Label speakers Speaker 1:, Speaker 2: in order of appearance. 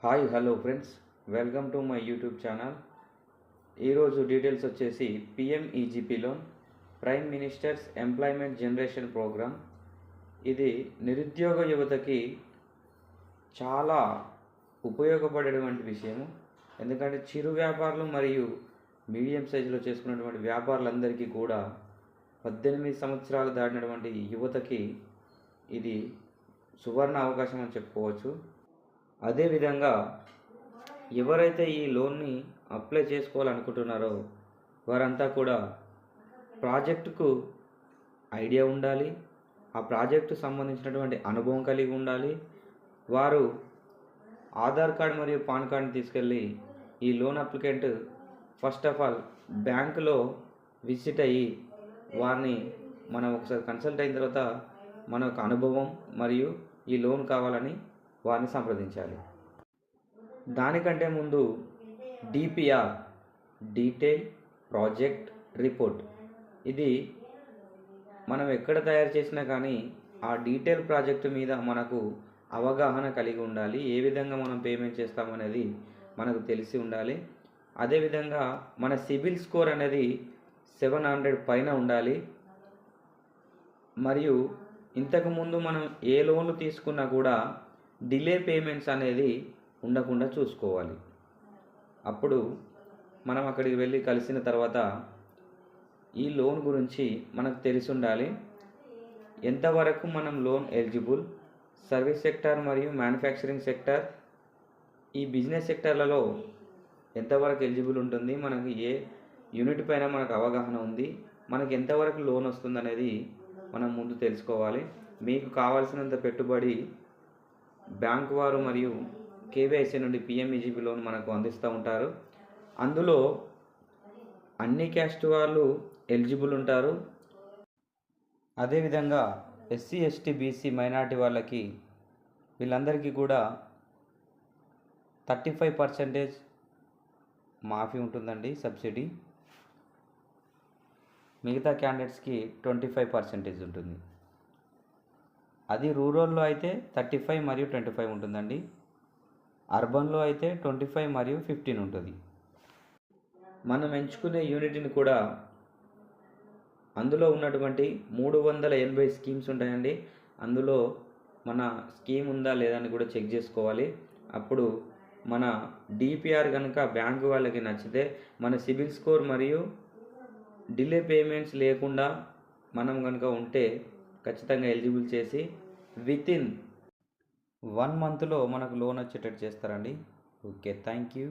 Speaker 1: Hi hello friends, welcome to my YouTube channel. ఈరోజు details వచ్చేసి PMEGP loan, prime minister's employment generation programme. ఇది నిరుద్యోగ యువతకి చాలా ఉపయోగపడేటువంటి విషయము. ఎందుకంటే చిరు వ్యాపారులు మరియు మీడియం సైజులో చేసుకున్నటువంటి వ్యాపారులందరికీ కూడా 18 సంవత్సరాలు దాటినటువంటి యువతకి ఇది సువర్ణ అవకాశం అని చెప్పుకోవచ్చు. అదేవిధంగా ఎవరైతే ఈ లోన్ని అప్లై చేసుకోవాలనుకుంటున్నారో వారంతా కూడా ప్రాజెక్టుకు ఐడియా ఉండాలి, ఆ ప్రాజెక్టు సంబంధించినటువంటి అనుభవం కలిగి ఉండాలి. వారు ఆధార్ కార్డ్ మరియు పాన్ కార్డ్ని తీసుకెళ్ళి ఈ loan applicant first of all బ్యాంకులో విజిట్ అయ్యి వారిని మనం ఒకసారి కన్సల్ట్ అయిన తర్వాత మన యొక్క అనుభవం మరియు ఈ లోన్ కావాలని వారిని సంప్రదించాలి. దానికంటే ముందు డిపిఆర్, డీటెయిల్ ప్రాజెక్ట్ రిపోర్ట్, ఇది మనం ఎక్కడ తయారు చేసినా కానీ ఆ డీటెయిల్ ప్రాజెక్టు మీద మనకు అవగాహన కలిగి ఉండాలి. ఏ విధంగా మనం పేమెంట్ చేస్తామనేది మనకు తెలిసి ఉండాలి. అదేవిధంగా మన సిబిల్ స్కోర్ అనేది 700 పైన ఉండాలి. మరియు ఇంతకుముందు మనం ఏ లోన్లు తీసుకున్నా కూడా డిలే పేమెంట్స్ అనేది ఉండకుండా చూసుకోవాలి. అప్పుడు మనం అక్కడికి వెళ్ళి కలిసిన తర్వాత ఈ లోన్ గురించి మనకు తెలిసి ఉండాలి. ఎంతవరకు మనం లోన్ ఎలిజిబుల్, సర్వీస్ సెక్టార్ మరియు మ్యానుఫ్యాక్చరింగ్ సెక్టార్, ఈ బిజినెస్ సెక్టార్లలో ఎంతవరకు ఎలిజిబుల్ ఉంటుంది, మనకి ఏ యూనిట్ పైన మనకు అవగాహన ఉంది, మనకి ఎంతవరకు లోన్ వస్తుంది అనేది మనం ముందు తెలుసుకోవాలి. మీకు కావాల్సినంత పెట్టుబడి బ్యాంకు వారు మరియు కేవైసీ నుండి పిఎంఈజీపీ లోన్ మనకు అందిస్తూ ఉంటారు. అందులో అన్ని క్యాస్ట్ వాళ్ళు ఎలిజిబుల్ ఉంటారు. అదేవిధంగా ఎస్సీ, ఎస్టీ, బీసీ, మైనార్టీ వాళ్ళకి వీళ్ళందరికీ కూడా 35% మాఫీ ఉంటుందండి, సబ్సిడీ. మిగతా క్యాండిడేట్స్కి 25% ఉంటుంది. అది రూరల్లో అయితే 35 మరియు 25 ఉంటుందండి. అర్బన్లో అయితే 25 మరియు 15 ఉంటుంది. మనం ఎంచుకునే యూనిట్ని కూడా అందులో ఉన్నటువంటి 380 స్కీమ్స్ ఉంటాయండి. అందులో మన స్కీమ్ ఉందా లేదా అని కూడా చెక్ చేసుకోవాలి. అప్పుడు మన డిపిఆర్ కనుక బ్యాంకు వాళ్ళకి నచ్చితే మన సిబిల్ స్కోర్ మరియు డిలే పేమెంట్స్ లేకుండా మనం కనుక ఉంటే ఖచ్చితంగా ఎలిజిబుల్ చేసి వితిన్ 1 మంత్లో మనకు లోన్ వచ్చేటట్టు చేస్తారండి. Okay, thank you.